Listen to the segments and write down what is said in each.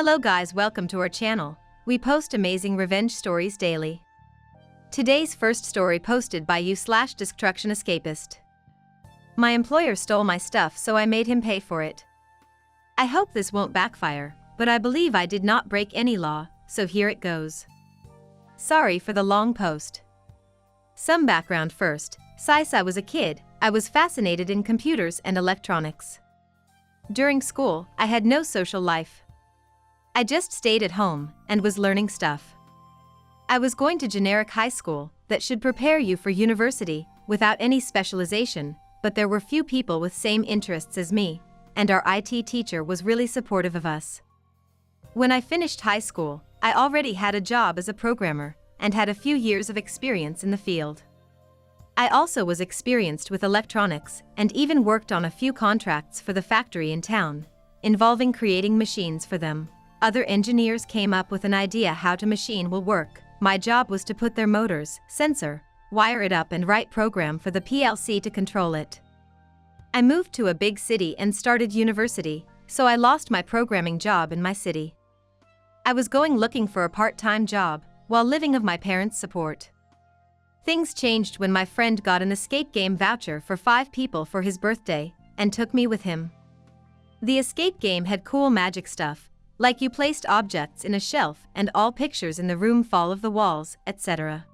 Hello guys, welcome to our channel. We post amazing revenge stories daily. Today's first story posted by you/Destruction Escapist. My employer stole my stuff, so I made him pay for it. I hope this won't backfire, but I believe I did not break any law, so here it goes. Sorry for the long post. Some background first. Since I was a kid, I was fascinated in computers and electronics. During school, I had no social life. I just stayed at home and was learning stuff. I was going to generic high school that should prepare you for university without any specialization, but there were few people with same interests as me, and our IT teacher was really supportive of us. When I finished high school, I already had a job as a programmer and had a few years of experience in the field. I also was experienced with electronics and even worked on a few contracts for the factory in town, involving creating machines for them. Other engineers came up with an idea how the machine will work. My job was to put their motors, sensor, wire it up and write program for the PLC to control it. I moved to a big city and started university, so I lost my programming job in my city. I was going looking for a part-time job while living of my parents' support. Things changed when my friend got an escape game voucher for 5 people for his birthday and took me with him. The escape game had cool magic stuff, like you placed objects in a shelf and all pictures in the room fall off the walls, etc.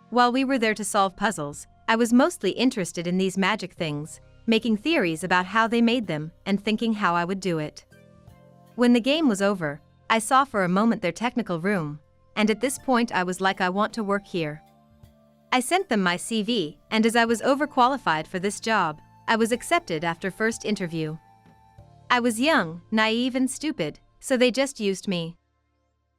While we were there to solve puzzles, I was mostly interested in these magic things, making theories about how they made them and thinking how I would do it. When the game was over, I saw for a moment their technical room, and at this point I was like, I want to work here. I sent them my CV, and as I was overqualified for this job, I was accepted after first interview. I was young, naive and stupid, so they just used me.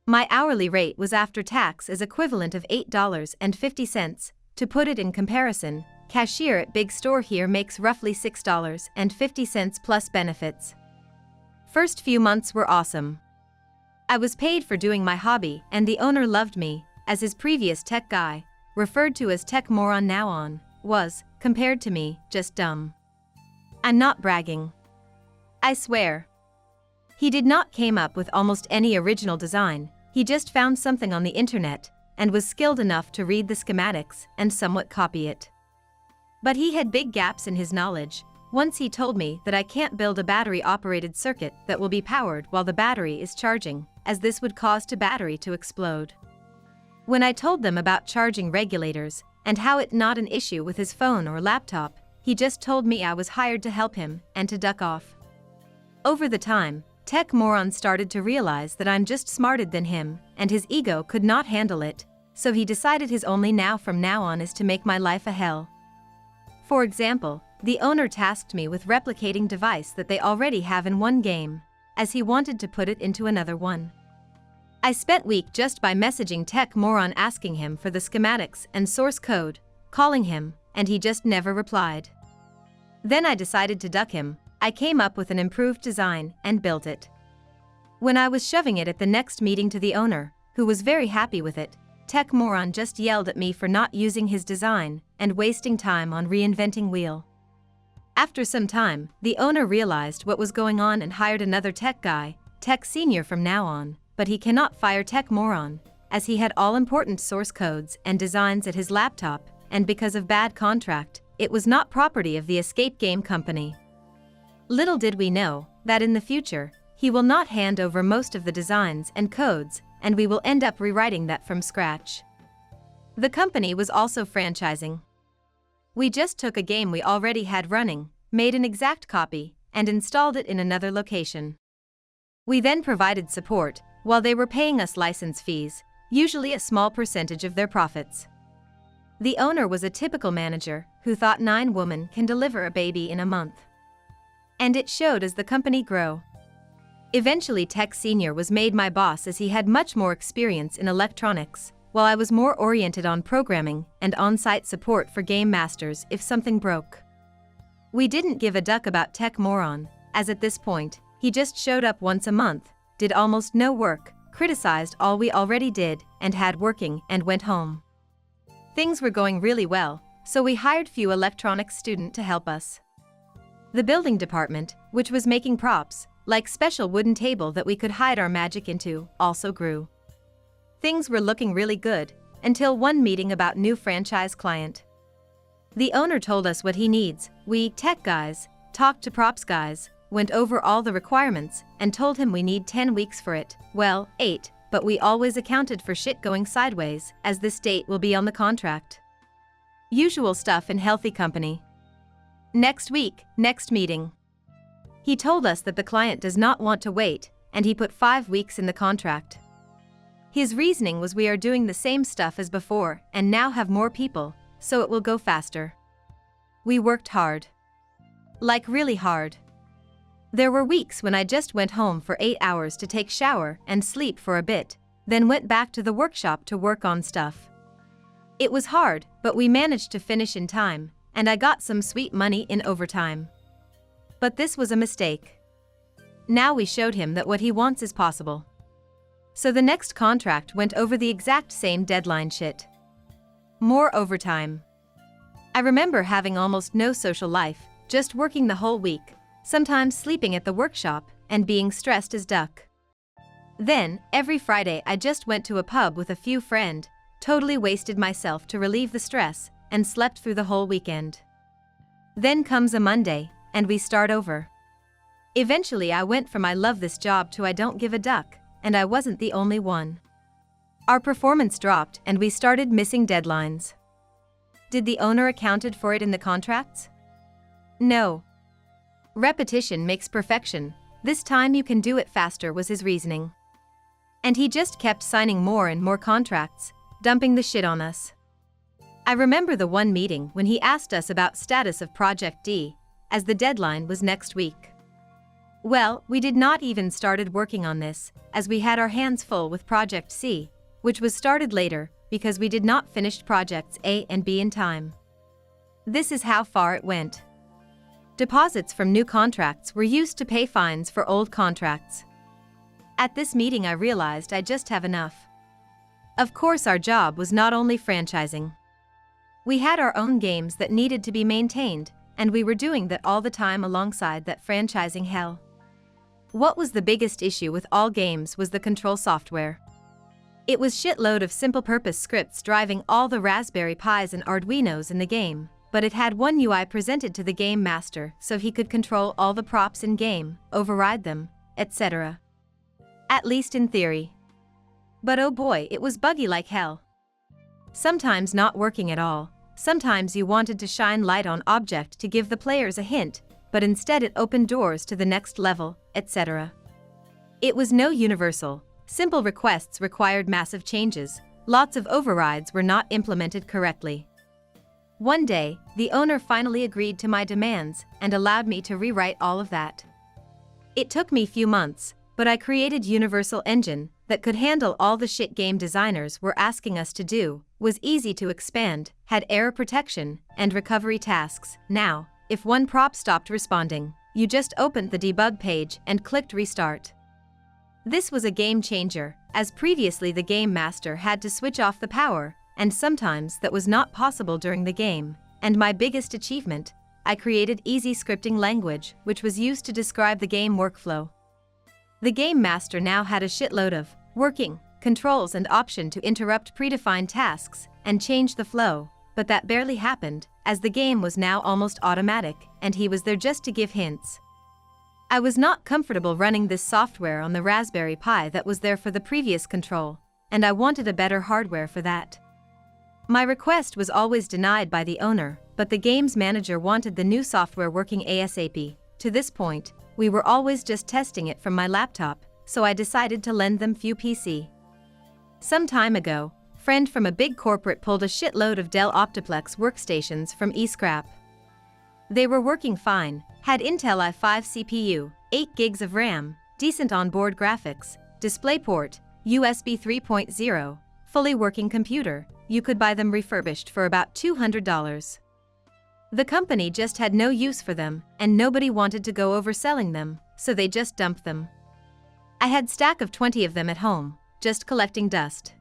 My hourly rate was after tax is equivalent of $8.50. To put it in comparison, cashier at big store here makes roughly $6.50 plus benefits. First few months were awesome. I was paid for doing my hobby, and the owner loved me, as his previous tech guy, referred to as tech moron now on, was, compared to me, just dumb. I'm not bragging. I swear. He did not came up with almost any original design, he just found something on the internet, and was skilled enough to read the schematics and somewhat copy it. But he had big gaps in his knowledge. Once he told me that I can't build a battery-operated circuit that will be powered while the battery is charging, as this would cause the battery to explode. When I told them about charging regulators, and how it not an issue with his phone or laptop, he just told me I was hired to help him and to duck off. Over the time, Tech Moron started to realize that I'm just smarter than him, and his ego could not handle it, so he decided his only now from now on is to make my life a hell. For example, the owner tasked me with replicating device that they already have in one game, as he wanted to put it into another one. I spent week just by messaging Tech Moron asking him for the schematics and source code, calling him, and he just never replied. Then I decided to duck him. I came up with an improved design and built it. When I was shoving it at the next meeting to the owner, who was very happy with it, Tech Moron just yelled at me for not using his design and wasting time on reinventing wheel. After some time, the owner realized what was going on and hired another tech guy, Tech Senior from now on, but he cannot fire Tech Moron, as he had all important source codes and designs at his laptop, and because of bad contract, it was not property of the escape game company. Little did we know that in the future, he will not hand over most of the designs and codes, and we will end up rewriting that from scratch. The company was also franchising. We just took a game we already had running, made an exact copy, and installed it in another location. We then provided support, while they were paying us license fees, usually a small percentage of their profits. The owner was a typical manager who thought 9 women can deliver a baby in a month. And it showed as the company grew. Eventually Tech Senior was made my boss as he had much more experience in electronics, while I was more oriented on programming and on-site support for game masters if something broke. We didn't give a duck about Tech Moron, as at this point, he just showed up once a month, did almost no work, criticized all we already did and had working and went home. Things were going really well, so we hired few electronics student to help us. The building department, which was making props, like special wooden table that we could hide our magic into, also grew. Things were looking really good, until one meeting about new franchise client. The owner told us what he needs. We, tech guys, talked to props guys, went over all the requirements, and told him we need 10 weeks for it. Well, 8, but we always accounted for shit going sideways, as this date will be on the contract. Usual stuff in healthy company. Next week, next meeting. He told us that the client does not want to wait, and he put 5 weeks in the contract. His reasoning was we are doing the same stuff as before and now have more people, so it will go faster. We worked hard. Like really hard. There were weeks when I just went home for 8 hours to take shower and sleep for a bit, then went back to the workshop to work on stuff. It was hard, but we managed to finish in time, and I got some sweet money in overtime. But this was a mistake. Now we showed him that what he wants is possible. So the next contract went over the exact same deadline shit. More overtime. I remember having almost no social life, just working the whole week, sometimes sleeping at the workshop, and being stressed as duck. Then, every Friday I just went to a pub with a few friends, totally wasted myself to relieve the stress, and slept through the whole weekend. Then comes a Monday, and we start over. Eventually I went from I love this job to I don't give a duck, and I wasn't the only one. Our performance dropped and we started missing deadlines. Did the owner accounted for it in the contracts? No. Repetition makes perfection. This time you can do it faster was his reasoning. And he just kept signing more and more contracts, dumping the shit on us. I remember the one meeting when he asked us about status of Project D, as the deadline was next week. Well, we did not even started working on this, as we had our hands full with Project C, which was started later because we did not finish Projects A and B in time. This is how far it went. Deposits from new contracts were used to pay fines for old contracts. At this meeting I realized I just have enough. Of course our job was not only franchising. We had our own games that needed to be maintained, and we were doing that all the time alongside that franchising hell. What was the biggest issue with all games was the control software. It was shitload of simple-purpose scripts driving all the Raspberry Pis and Arduinos in the game, but it had one UI presented to the game master so he could control all the props in game, override them, etc. At least in theory. But oh boy, it was buggy like hell. Sometimes not working at all, sometimes you wanted to shine light on object to give the players a hint, but instead it opened doors to the next level, etc. It was no universal. Simple requests required massive changes, lots of overrides were not implemented correctly. One day, the owner finally agreed to my demands and allowed me to rewrite all of that. It took me few months, but I created Universal Engine that could handle all the shit game designers were asking us to do, was easy to expand, had error protection, and recovery tasks. Now, if one prop stopped responding, you just opened the debug page and clicked restart. This was a game changer, as previously the game master had to switch off the power, and sometimes that was not possible during the game. And my biggest achievement, I created easy scripting language which was used to describe the game workflow. The game master now had a shitload of working controls and option to interrupt predefined tasks and change the flow, but that barely happened, as the game was now almost automatic and he was there just to give hints. I was not comfortable running this software on the Raspberry Pi that was there for the previous control, and I wanted a better hardware for that. My request was always denied by the owner, but the games manager wanted the new software working ASAP. To this point, we were always just testing it from my laptop, so I decided to lend them few PC. Some time ago, friend from a big corporate pulled a shitload of Dell Optiplex workstations from eScrap. They were working fine, had Intel i5 CPU, 8 gigs of RAM, decent onboard graphics, DisplayPort, USB 3.0, fully working computer. You could buy them refurbished for about $200. The company just had no use for them, and nobody wanted to go over selling them, so they just dumped them. I had stack of 20 of them at home, just collecting dust.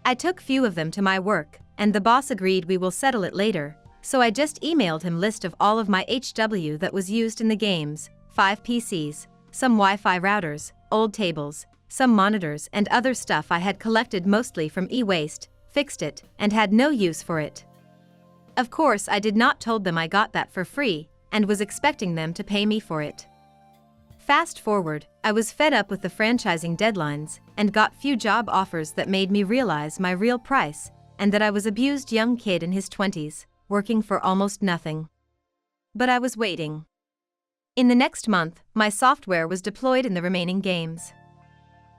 I took few of them to my work, and the boss agreed we will settle it later, so I just emailed him list of all of my HW that was used in the games, 5 PCs, some Wi-Fi routers, old tables, some monitors and other stuff I had collected mostly from e-waste, fixed it, and had no use for it. Of course, I did not told them I got that for free, and was expecting them to pay me for it. Fast forward, I was fed up with the franchising deadlines, and got few job offers that made me realize my real price, and that I was abused young kid in his 20s, working for almost nothing. But I was waiting. In the next month, my software was deployed in the remaining games.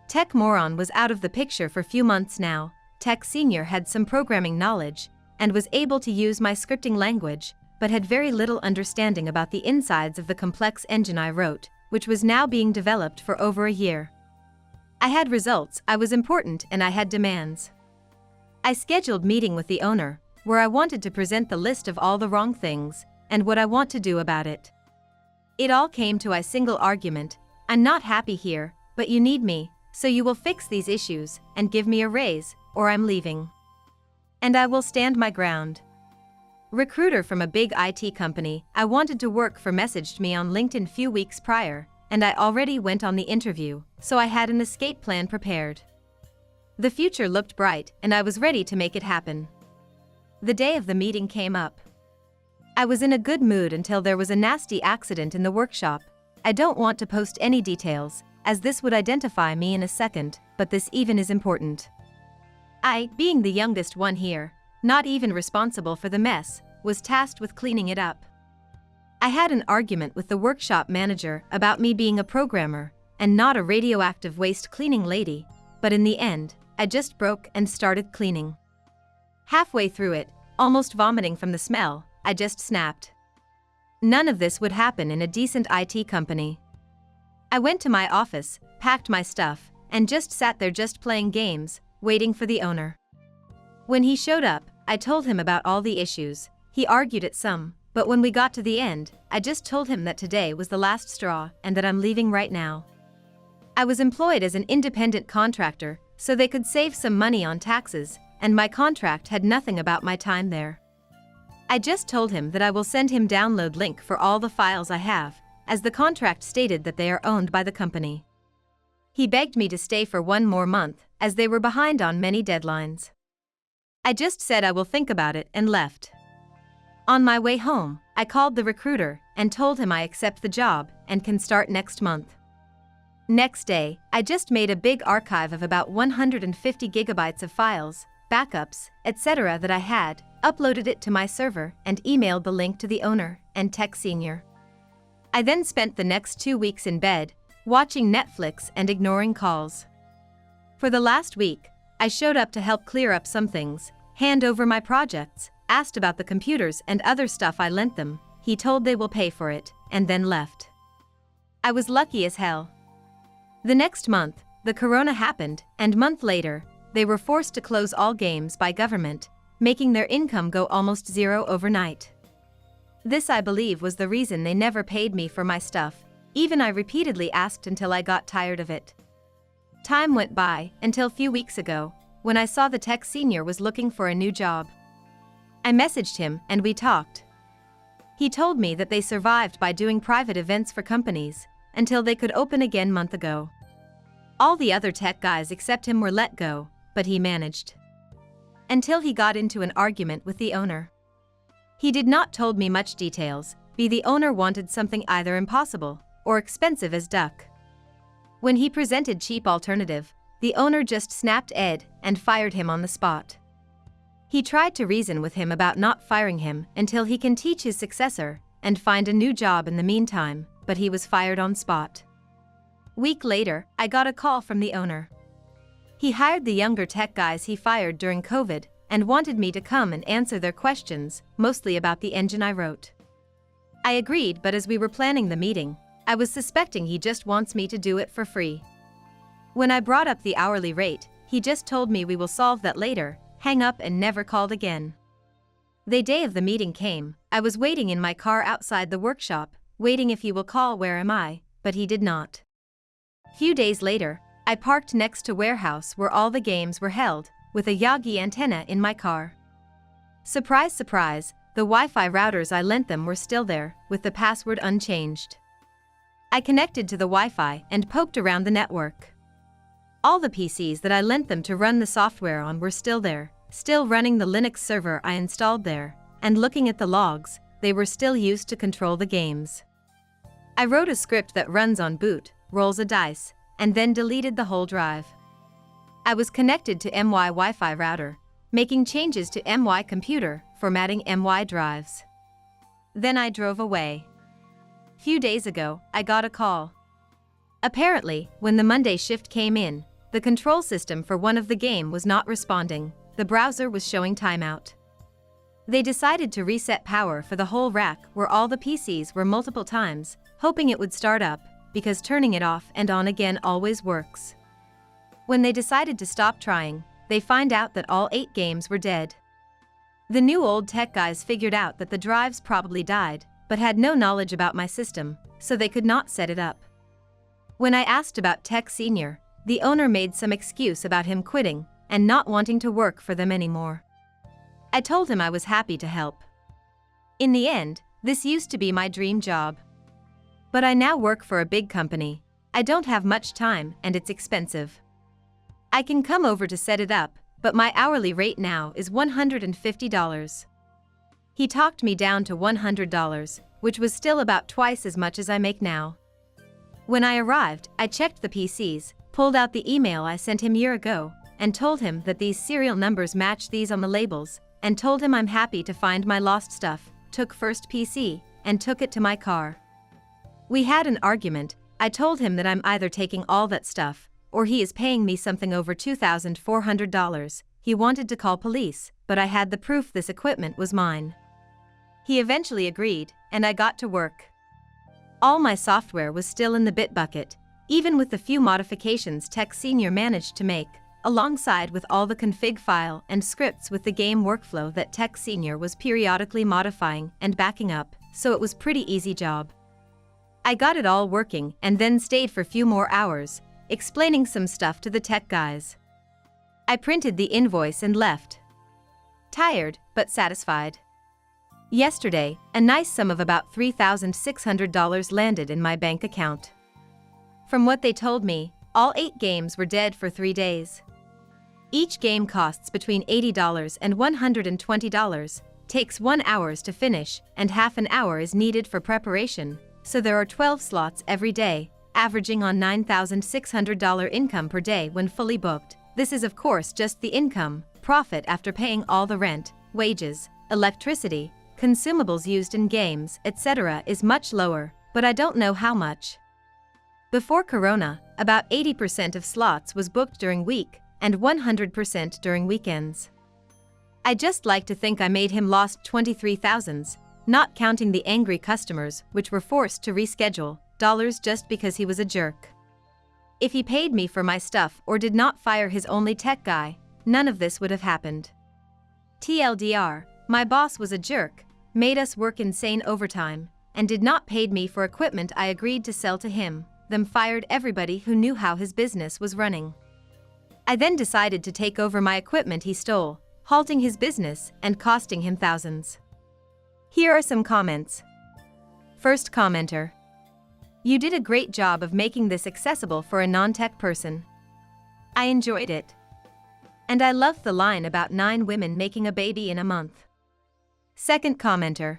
Tech Moron was out of the picture for few months now. Tech Senior had some programming knowledge, and was able to use my scripting language, but had very little understanding about the insides of the complex engine I wrote, which was now being developed for over a year. I had results, I was important, and I had demands. I scheduled meeting with the owner, where I wanted to present the list of all the wrong things, and what I want to do about it. It all came to a single argument: I'm not happy here, but you need me, so you will fix these issues, and give me a raise, or I'm leaving. And I will stand my ground. Recruiter from a big IT company I wanted to work for messaged me on LinkedIn few weeks prior, and I already went on the interview, so I had an escape plan prepared. The future looked bright, and I was ready to make it happen. The day of the meeting came up. I was in a good mood until there was a nasty accident in the workshop. I don't want to post any details, as this would identify me in a second, but this even is important. I, being the youngest one here, not even responsible for the mess, was tasked with cleaning it up. I had an argument with the workshop manager about me being a programmer, and not a radioactive waste cleaning lady, but in the end, I just broke and started cleaning. Halfway through it, almost vomiting from the smell, I just snapped. None of this would happen in a decent IT company. I went to my office, packed my stuff, and just sat there just playing games, waiting for the owner. When he showed up, I told him about all the issues. He argued at some, but when we got to the end, I just told him that today was the last straw and that I'm leaving right now. I was employed as an independent contractor, so they could save some money on taxes, and my contract had nothing about my time there. I just told him that I will send him download link for all the files I have, as the contract stated that they are owned by the company. He begged me to stay for one more month, as they were behind on many deadlines. I just said I will think about it and left. On my way home, I called the recruiter and told him I accept the job and can start next month. Next day, I just made a big archive of about 150 gigabytes of files, backups, etc. that I had, uploaded it to my server, and emailed the link to the owner and Tech Senior. I then spent the next 2 weeks in bed, watching Netflix and ignoring calls. For the last week, I showed up to help clear up some things, hand over my projects, asked about the computers and other stuff I lent them. He told they will pay for it, and then left. I was lucky as hell. The next month, the corona happened, and month later, they were forced to close all games by government, making their income go almost zero overnight. This, I believe, was the reason they never paid me for my stuff. Even I repeatedly asked until I got tired of it. Time went by until few weeks ago, when I saw the Tech Senior was looking for a new job. I messaged him and we talked. He told me that they survived by doing private events for companies, until they could open again month ago. All the other tech guys except him were let go, but he managed. Until he got into an argument with the owner. He did not told me much details, the owner wanted something either impossible or expensive as duck. When he presented cheap alternative, the owner just snapped Ed and fired him on the spot. He tried to reason with him about not firing him until he can teach his successor and find a new job in the meantime, but he was fired on spot. Week later, I got a call from the owner. He hired the younger tech guys he fired during COVID and wanted me to come and answer their questions, mostly about the engine I wrote. I agreed, but as we were planning the meeting, I was suspecting he just wants me to do it for free. When I brought up the hourly rate, he just told me we will solve that later, hang up and never called again. The day of the meeting came, I was waiting in my car outside the workshop, waiting if he will call where am I, but he did not. Few days later, I parked next to warehouse where all the games were held, with a Yagi antenna in my car. Surprise, surprise, the Wi-Fi routers I lent them were still there, with the password unchanged. I connected to the Wi-Fi and poked around the network. All the PCs that I lent them to run the software on were still there, still running the Linux server I installed there, and looking at the logs, they were still used to control the games. I wrote a script that runs on boot, rolls a dice, and then deleted the whole drive. I was connected to MY Wi-Fi router, making changes to MY computer, formatting MY drives. Then I drove away. Few days ago, I got a call. Apparently, when the Monday shift came in, the control system for one of the game was not responding, the browser was showing timeout. They decided to reset power for the whole rack where all the PCs were multiple times, hoping it would start up, because turning it off and on again always works. When they decided to stop trying, they find out that all 8 games were dead. The new old tech guys figured out that the drives probably died, but had no knowledge about my system, so they could not set it up. When I asked about Tech Senior, the owner made some excuse about him quitting and not wanting to work for them anymore. I told him I was happy to help. In the end, this used to be my dream job. But I now work for a big company. I don't have much time and it's expensive. I can come over to set it up, but my hourly rate now is $150. He talked me down to $100, which was still about twice as much as I make now. When I arrived, I checked the PCs, pulled out the email I sent him a year ago, and told him that these serial numbers match these on the labels, and told him I'm happy to find my lost stuff, took first PC, and took it to my car. We had an argument. I told him that I'm either taking all that stuff, or he is paying me something over $2,400. He wanted to call police, but I had the proof this equipment was mine. He eventually agreed, and I got to work. All my software was still in the Bitbucket, even with the few modifications Tech Senior managed to make, alongside with all the config file and scripts with the game workflow that Tech Senior was periodically modifying and backing up, so it was pretty easy job. I got it all working and then stayed for few more hours, explaining some stuff to the tech guys. I printed the invoice and left. Tired, but satisfied. Yesterday, a nice sum of about $3,600 landed in my bank account. From what they told me, all 8 games were dead for 3 days. Each game costs between $80 and $120, takes 1 hour to finish, and half an hour is needed for preparation, so there are 12 slots every day, averaging on $9,600 income per day when fully booked. This is of course just the income, profit after paying all the rent, wages, electricity, consumables used in games, etc. is much lower, but I don't know how much. Before Corona, about 80% of slots was booked during week, and 100% during weekends. I just like to think I made him lost 23,000, not counting the angry customers which were forced to reschedule dollars just because he was a jerk. If he paid me for my stuff or did not fire his only tech guy, none of this would have happened. TLDR, my boss was a jerk, made us work insane overtime, and did not pay me for equipment I agreed to sell to him, then fired everybody who knew how his business was running. I then decided to take over my equipment he stole, halting his business and costing him thousands. Here are some comments. First commenter. You did a great job of making this accessible for a non-tech person. I enjoyed it. And I loved the line about 9 women making a baby in a month. Second commenter.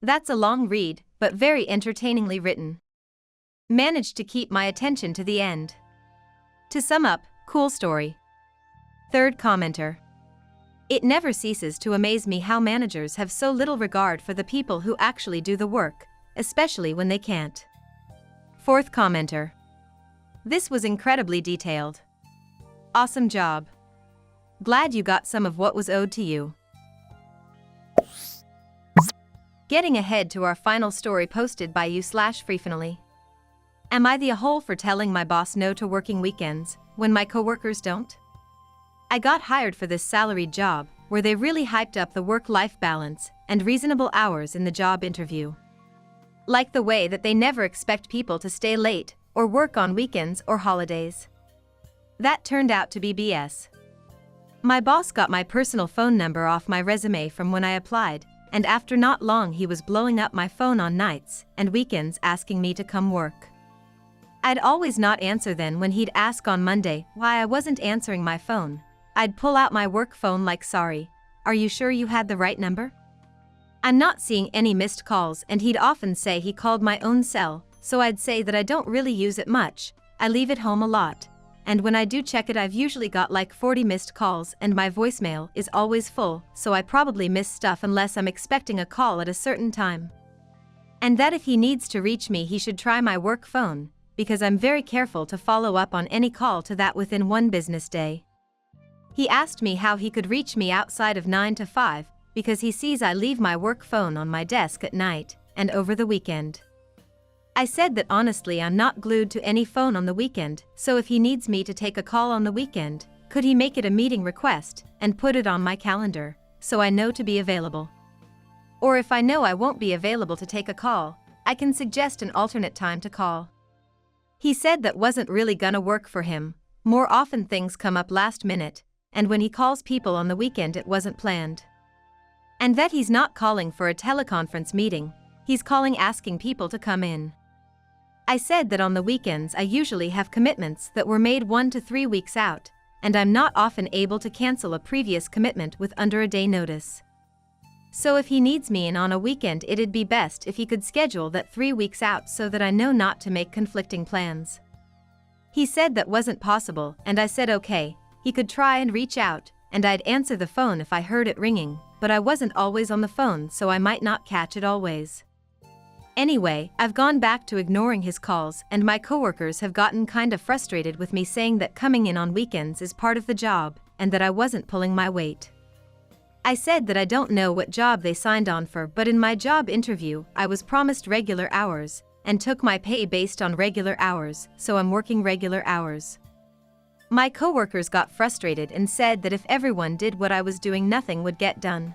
That's a long read, but very entertainingly written. Managed to keep my attention to the end. To sum up, cool story. Third commenter. It never ceases to amaze me how managers have so little regard for the people who actually do the work, especially when they can't. Fourth commenter. This was incredibly detailed. Awesome job. Glad you got some of what was owed to you. Getting ahead to our final story posted by you/freefinally. Am I the a-hole for telling my boss no to working weekends, when my coworkers don't? I got hired for this salaried job, where they really hyped up the work-life balance and reasonable hours in the job interview. Like the way that they never expect people to stay late, or work on weekends or holidays. That turned out to be BS. My boss got my personal phone number off my resume from when I applied, and after not long he was blowing up my phone on nights and weekends asking me to come work. I'd always not answer then when he'd ask on Monday why I wasn't answering my phone. I'd pull out my work phone like, sorry, are you sure you had the right number? I'm not seeing any missed calls, and he'd often say he called my own cell, so I'd say that I don't really use it much, I leave it home a lot. And when I do check it I've usually got like 40 missed calls and my voicemail is always full, so I probably miss stuff unless I'm expecting a call at a certain time. And that if he needs to reach me he should try my work phone, because I'm very careful to follow up on any call to that within one business day. He asked me how he could reach me outside of 9 to 5, because he sees I leave my work phone on my desk at night and over the weekend. I said that honestly I'm not glued to any phone on the weekend, so if he needs me to take a call on the weekend, could he make it a meeting request and put it on my calendar, so I know to be available? Or if I know I won't be available to take a call, I can suggest an alternate time to call. He said that wasn't really gonna work for him. More often things come up last minute, and when he calls people on the weekend it wasn't planned. And that he's not calling for a teleconference meeting, he's calling asking people to come in. I said that on the weekends I usually have commitments that were made 1 to 3 weeks out, and I'm not often able to cancel a previous commitment with under a day notice. So if he needs me in on a weekend it'd be best if he could schedule that 3 weeks out so that I know not to make conflicting plans. He said that wasn't possible, and I said okay, he could try and reach out, and I'd answer the phone if I heard it ringing, but I wasn't always on the phone so I might not catch it always. Anyway, I've gone back to ignoring his calls, and my coworkers have gotten kinda frustrated with me saying that coming in on weekends is part of the job, and that I wasn't pulling my weight. I said that I don't know what job they signed on for, but in my job interview I was promised regular hours, and took my pay based on regular hours, so I'm working regular hours. My coworkers got frustrated and said that if everyone did what I was doing nothing would get done.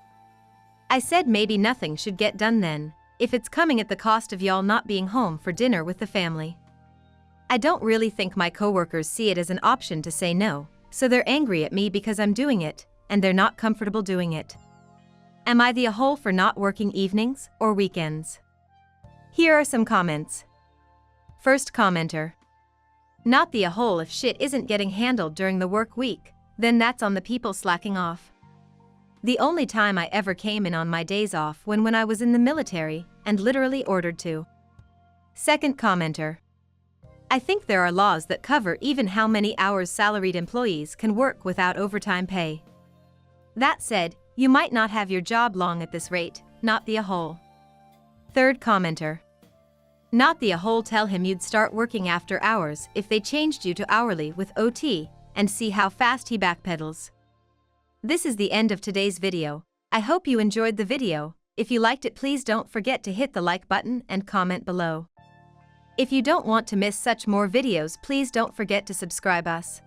I said maybe nothing should get done then, if it's coming at the cost of y'all not being home for dinner with the family. I don't really think my coworkers see it as an option to say no, so they're angry at me because I'm doing it, and they're not comfortable doing it. Am I the a-hole for not working evenings or weekends? Here are some comments. First commenter. Not the a-hole if shit isn't getting handled during the work week, then that's on the people slacking off. The only time I ever came in on my days off when I was in the military, and literally ordered to. Second commenter. I think there are laws that cover even how many hours salaried employees can work without overtime pay. That said, you might not have your job long at this rate, not the a-hole. Third commenter. Not the a-hole, tell him you'd start working after hours if they changed you to hourly with OT, and see how fast he backpedals. This is the end of today's video. I hope you enjoyed the video. If you liked it please don't forget to hit the like button and comment below. If you don't want to miss such more videos please don't forget to subscribe us.